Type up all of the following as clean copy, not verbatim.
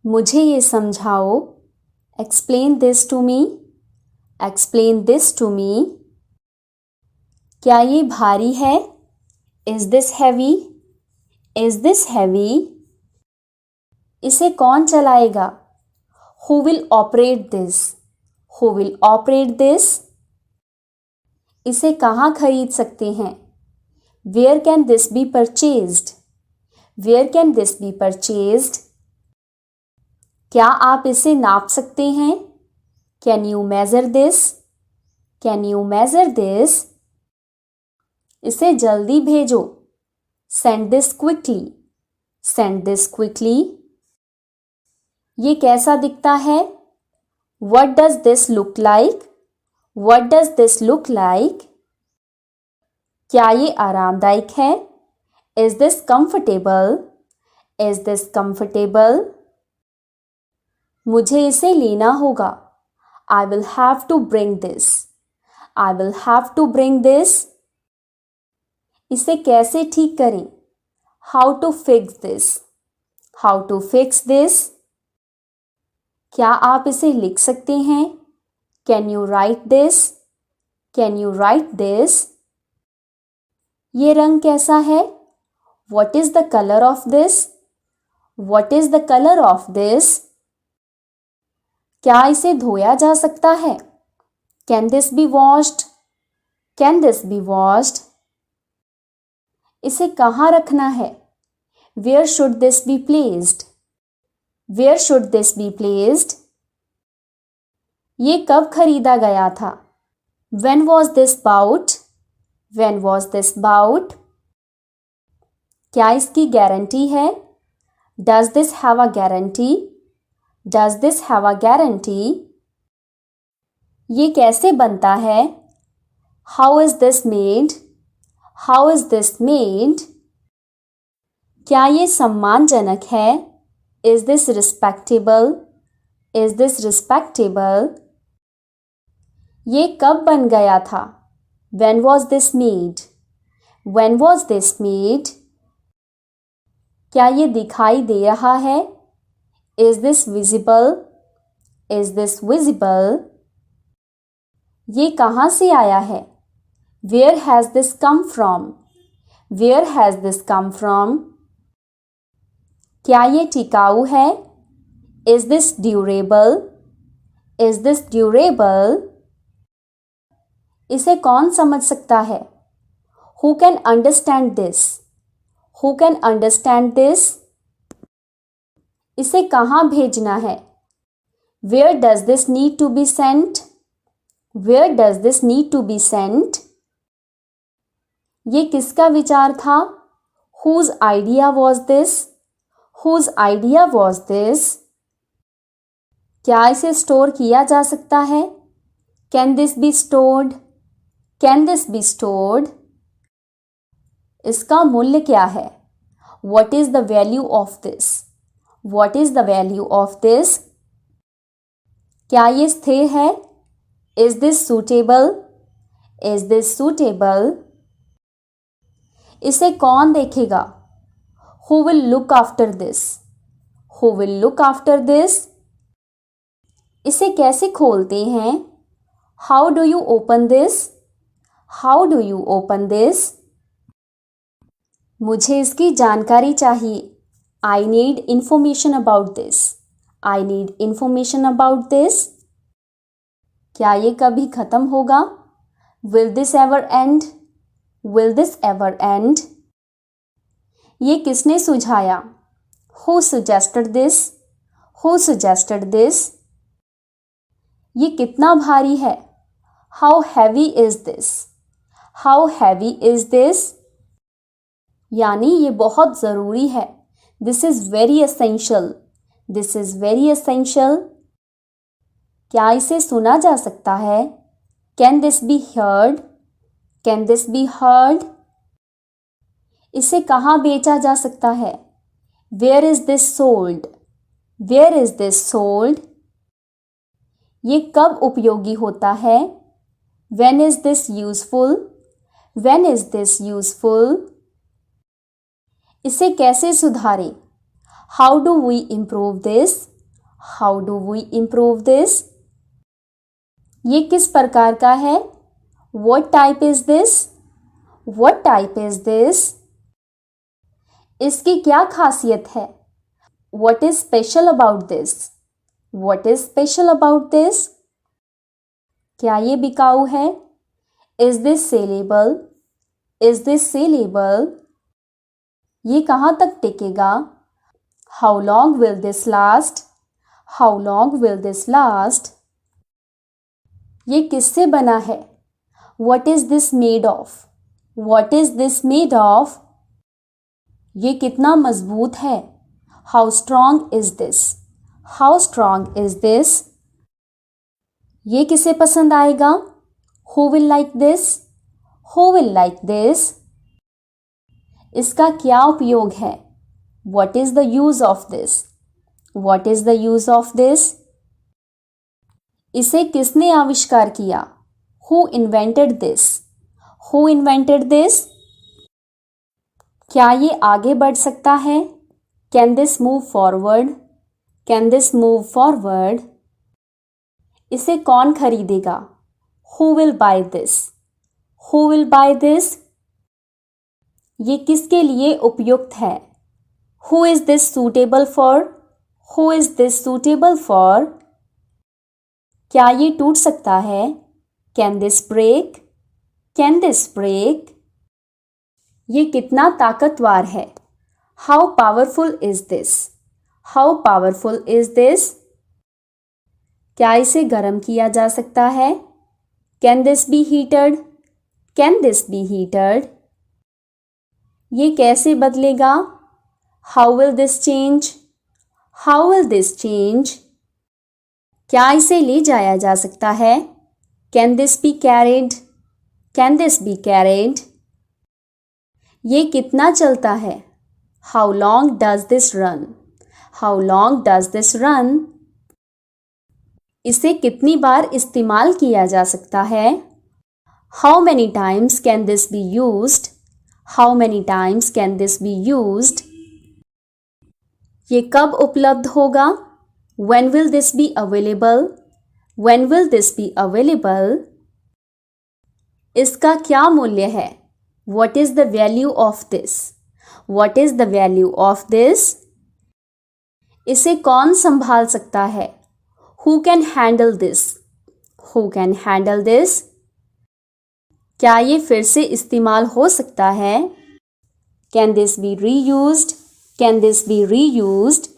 मुझे ये समझाओ। Explain this to me. Explain this to me. क्या ये भारी है? Is this heavy? Is this heavy? इसे कौन चलाएगा? Who will operate this? Who will operate this? इसे कहाँ खरीद सकते हैं? Where can this be purchased? Where can this be purchased? क्या आप इसे नाप सकते हैं? Can you measure this? Can you measure this? इसे जल्दी भेजो। Send this quickly. Send this quickly. ये कैसा दिखता है? What does this look like? What does this look like? क्या ये आरामदायक है? Is this comfortable? Is this comfortable? मुझे इसे लेना होगा। I will have to bring this. I will have to bring this. इसे कैसे ठीक करें? How to fix this? How to fix this? क्या आप इसे लिख सकते हैं? Can you write this? Can you write this? ये रंग कैसा है? What is the color of this? What is the color of this? क्या इसे धोया जा सकता है? Can this be washed? Can this be washed? इसे कहाँ रखना है? Where should this be placed? Where should this be placed? ये कब खरीदा गया था? When was this bought? When was this bought? क्या इसकी गारंटी है? Does this have a guarantee? Does this have a guarantee? ये कैसे बनता है? How is this made? How is this made? क्या ये सम्मानजनक है? Is this respectable? Is this respectable? ये कब बन गया था? When was this made? When was this made? क्या ये दिखाई दे रहा है? Is this visible? Is this visible? ये कहाँ से आया है? Where has this come from? Where has this come from? क्या ये टिकाऊ है? Is this durable? Is this durable? इसे कौन समझ सकता है? Who can understand this? Who can understand this? इसे कहाँ भेजना है? Where does this need to be sent? Where does this need to be sent? ये किसका विचार था? Whose idea was this? Whose idea was this? क्या इसे स्टोर किया जा सकता है? Can this be stored? Can this be stored? इसका मूल्य क्या है? What is the value of this? What is the value of this? क्या ये स्थिर है? Is this suitable? Is this suitable? इसे कौन देखेगा? Who will look after this? Who will look after this? इसे कैसे खोलते हैं? How do you open this? How do you open this? मुझे इसकी जानकारी चाहिए. I need information about this. I need information about this. क्या ये कभी खत्म होगा? Will this ever end? Will this ever end? ये किसने सुझाया? Who suggested this? Who suggested this? ये कितना भारी है? How heavy is this? How heavy is this? यानी ये बहुत ज़रूरी है. This is very essential. This is very essential. क्या इसे सुना जा सकता है? Can this be heard? Can this be heard? इसे कहाँ बेचा जा सकता है? Where is this sold? Where is this sold? ये कब उपयोगी होता है? When is this useful? When is this useful? इसे कैसे सुधारें? How do we improve this? How do we improve this? ये किस प्रकार का है? What type is this? What type is this? इसकी क्या खासियत है? What is special about this? What is special about this? क्या ये बिकाऊ है? Is this saleable? Is this saleable? ये कहाँ तक टिकेगा? How long will this last? How long will this last? ये किससे बना है? What is this made of? What is this made of? ये कितना मजबूत है? How strong is this? How strong is this? ये किसे पसंद आएगा? Who will like this? Who will like this? इसका क्या उपयोग है? What is the use of this? What is the use of this? इसे किसने आविष्कार किया? Who invented this? Who invented this? क्या ये आगे बढ़ सकता है? Can this move forward? Can this move forward? इसे कौन खरीदेगा? Who will buy this? Who will buy this? ये किसके लिए उपयुक्त है? Who is this suitable for? Who is this suitable for? क्या ये टूट सकता है? Can this break? Can this break? ये कितना ताकतवर है? How powerful is this? How powerful is this? क्या इसे गर्म किया जा सकता है? Can this be heated? Can this be heated? ये कैसे बदलेगा? How will this change? How will this change? क्या इसे ले जाया जा सकता है? Can this be carried? Can this be carried? ये कितना चलता है? How long does this run? How long does this run? इसे कितनी बार इस्तेमाल किया जा सकता है? How many times can this be used? How many times can this be used? ये कब उपलब्ध होगा? When will this be available? When will this be available? इसका क्या मूल्य है? What is the value of this? What is the value of this? इसे कौन संभाल सकता है? Who can handle this? Who can handle this? क्या ये फिर से इस्तेमाल हो सकता है? Can this be reused? Can this be reused?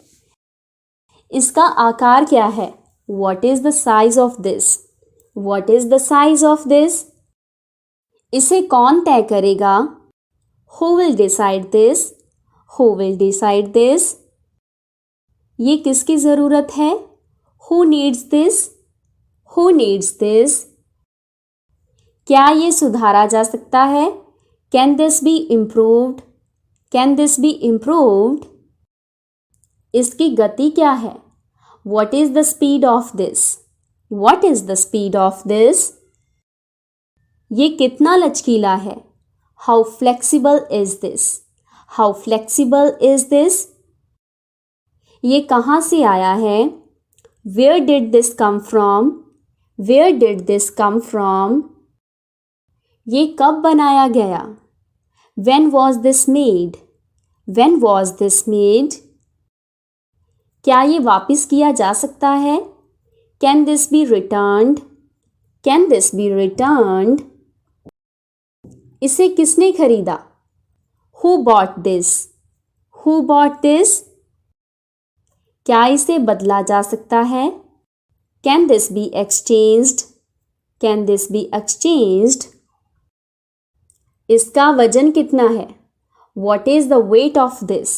इसका आकार क्या है? What is the size of this? What is the size of this? इसे कौन तय करेगा? Who will decide this? Who will decide this? ये किसकी ज़रूरत है? Who needs this? Who needs this? क्या ये सुधारा जा सकता है? Can this be improved? Can this be improved? इसकी गति क्या है? What is the speed of this? What is the speed of this? ये कितना लचकीला है? How flexible is this? How flexible is this? ये कहाँ से आया है? Where did this come from? Where did this come from? ये कब बनाया गया? When was this made? When was this made? क्या ये वापस किया जा सकता है? Can this be returned? Can this be returned? इसे किसने खरीदा? Who bought this? Who bought this? क्या इसे बदला जा सकता है? Can this be exchanged? Can this be exchanged? इसका वजन कितना है? What is the weight of this?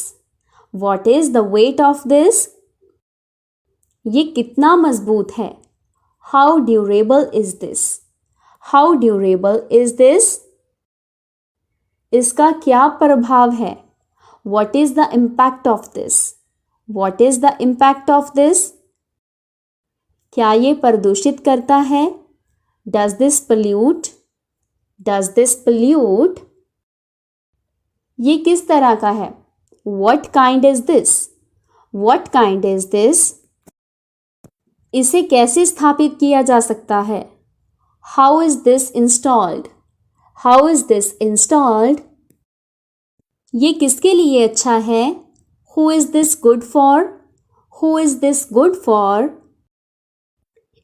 What is the weight of this? ये कितना मजबूत है? How durable is this? How durable is this? इसका क्या प्रभाव है? What is the impact of this? What is the impact of this? क्या ये प्रदूषित करता है? Does this pollute? Does this pollute? ये किस तरह का है? What kind is this? What kind is this? इसे कैसे स्थापित किया जा सकता है? How is this installed? How is this installed? ये किसके लिए अच्छा है? Who is this good for? Who is this good for?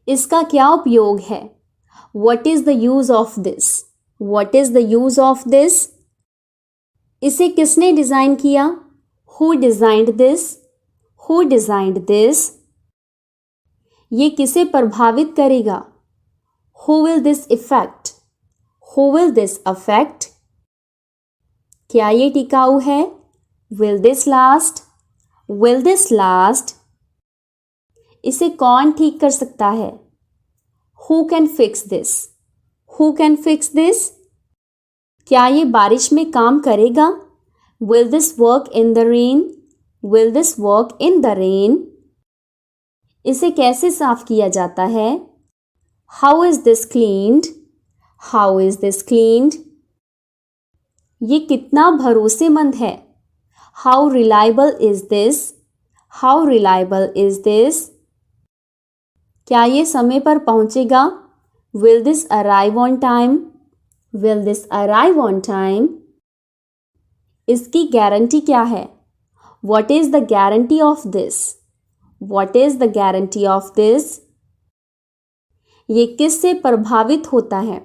इसका क्या उपयोग है? What is the use of this? What is the use of this? इसे किसने डिजाइन किया? Who designed this? Who designed this? ये किसे प्रभावित करेगा? Who will this affect? Who will this affect? क्या ये टिकाऊ है? Will this last? Will this last? इसे कौन ठीक कर सकता है? Who can fix this? Who can fix this? क्या ये बारिश में काम करेगा? Will this work in the rain? Will this work in the rain? इसे कैसे साफ किया जाता है? How is this cleaned? How is this cleaned? ये कितना भरोसेमंद है? How reliable is this? How reliable is this? क्या ये समय पर पहुंचेगा? Will this arrive on time? Will this arrive on time? इसकी गारंटी क्या है? What is the guarantee of this? What is the guarantee of this? ये किससे प्रभावित होता है?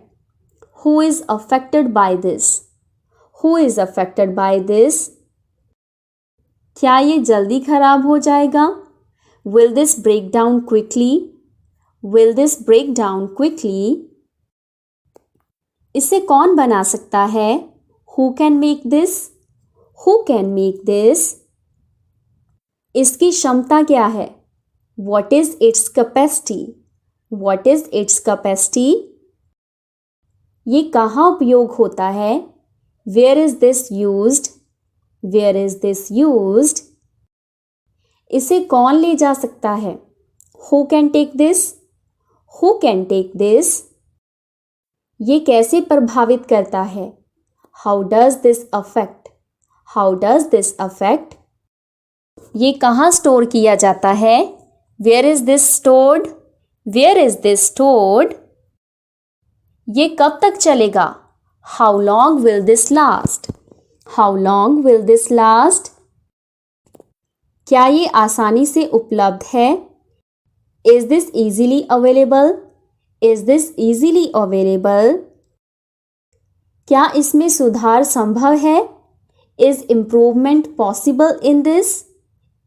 Who is affected by this? Who is affected by this? क्या ये जल्दी खराब हो जाएगा? Will this break down quickly? Will this break down quickly? इसे कौन बना सकता है? Who can make this? Who can make this? इसकी क्षमता क्या है? What is its capacity? What is its capacity? ये कहाँ उपयोग होता है? Where is this used? Where is this used? इसे कौन ले जा सकता है? Who can take this? Who can take this? ये कैसे प्रभावित करता है? How does this affect? How does this affect? ये कहाँ स्टोर किया जाता है? Where is this stored? Where is this stored? ये कब तक चलेगा? How long will this last? How long will this last? क्या ये आसानी से उपलब्ध है? Is this easily available? Is this easily available? क्या इसमें सुधार संभव है? Is improvement possible in this?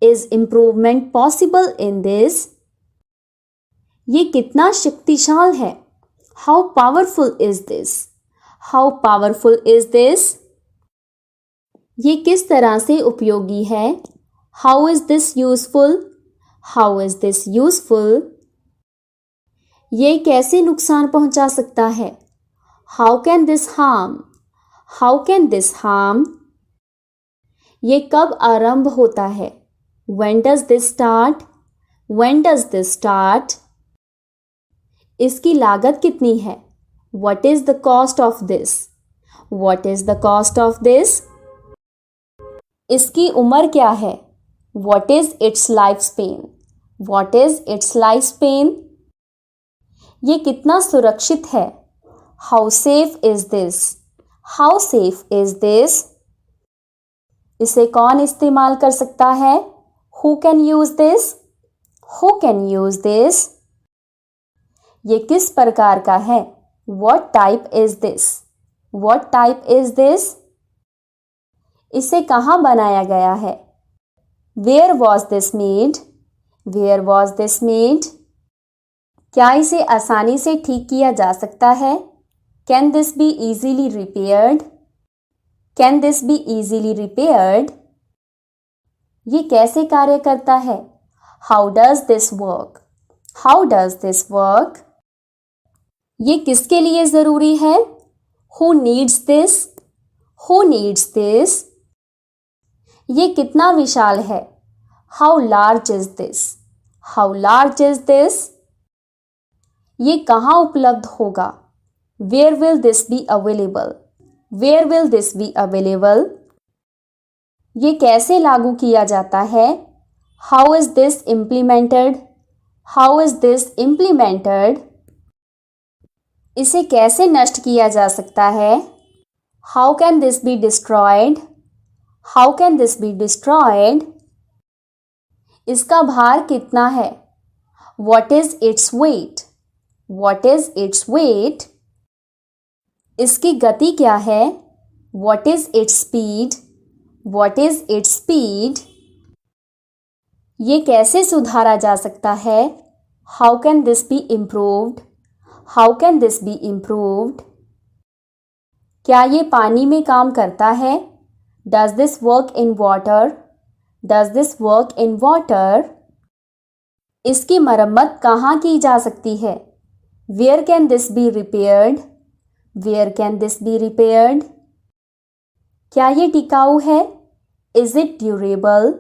Is improvement possible in this? ये कितना शक्तिशाली है? How powerful is this? How powerful is this? ये किस तरह से उपयोगी है? How is this useful? How is this useful? ये कैसे नुकसान पहुंचा सकता है? How can this harm? How can this harm? ये कब आरंभ होता है? When does this start? When does this start? इसकी लागत कितनी है? What is the cost of this? What is the cost of this? इसकी उम्र क्या है? What is its lifespan? What is its lifespan? ये कितना सुरक्षित है? How safe is this? How safe is this? इसे कौन इस्तेमाल कर सकता है? Who can use this? Who can use this? ये किस प्रकार का है? What type is this? What type is this? इसे कहाँ बनाया गया है? Where was this made? Where was this made? क्या इसे आसानी से ठीक किया जा सकता है? Can this be easily repaired? Can this be easily repaired? ये कैसे कार्य करता है? How does this work? How does this work? ये किसके लिए जरूरी है? Who needs this? Who needs this? ये कितना विशाल है? How large is this? How large is this? ये कहाँ उपलब्ध होगा? Where will this be available? Where will this be available? ये कैसे लागू किया जाता है? How is this implemented? How is this implemented? इसे कैसे नष्ट किया जा सकता है? How can this be destroyed? How can this be destroyed? इसका भार कितना है? What is its weight? What is its weight? इसकी गति क्या है? What is its speed? What is its speed? ये कैसे सुधारा जा सकता है? How can this be improved? How can this be improved? क्या ये पानी में काम करता है? Does this work in water? Does this work in water? इसकी मरम्मत कहाँ की जा सकती है? Where can this be repaired? Where can this be repaired? क्या ये टिकाऊ है? Is it durable?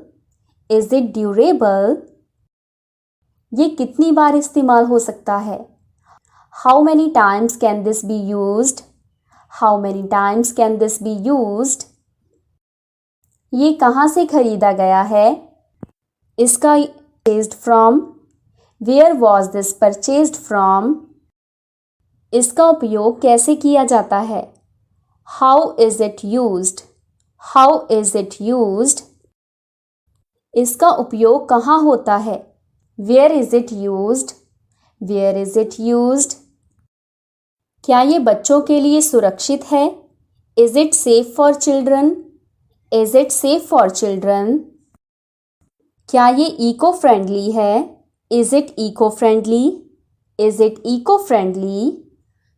Is it durable? ये कितनी बार इस्तेमाल हो सकता है? How many times can this be used? How many times can this be used? ये कहाँ से खरीदा गया है? इसका purchased from? Where was this purchased from? इसका उपयोग कैसे किया जाता है? How is it used? How is it used? इसका उपयोग कहाँ होता है? Where is it used? Where is it used? क्या ये बच्चों के लिए सुरक्षित है? Is it safe for children? Is it safe for children? क्या ये इको फ्रेंडली है? Is it eco-friendly? Is it eco-friendly?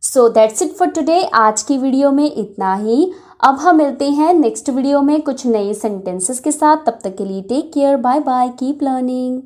So that's it for today. आज की वीडियो में इतना ही. अब हम मिलते हैं नेक्स्ट वीडियो में कुछ नए सेंटेंसेस के साथ. तब तक के लिए take care. Bye bye. Keep learning.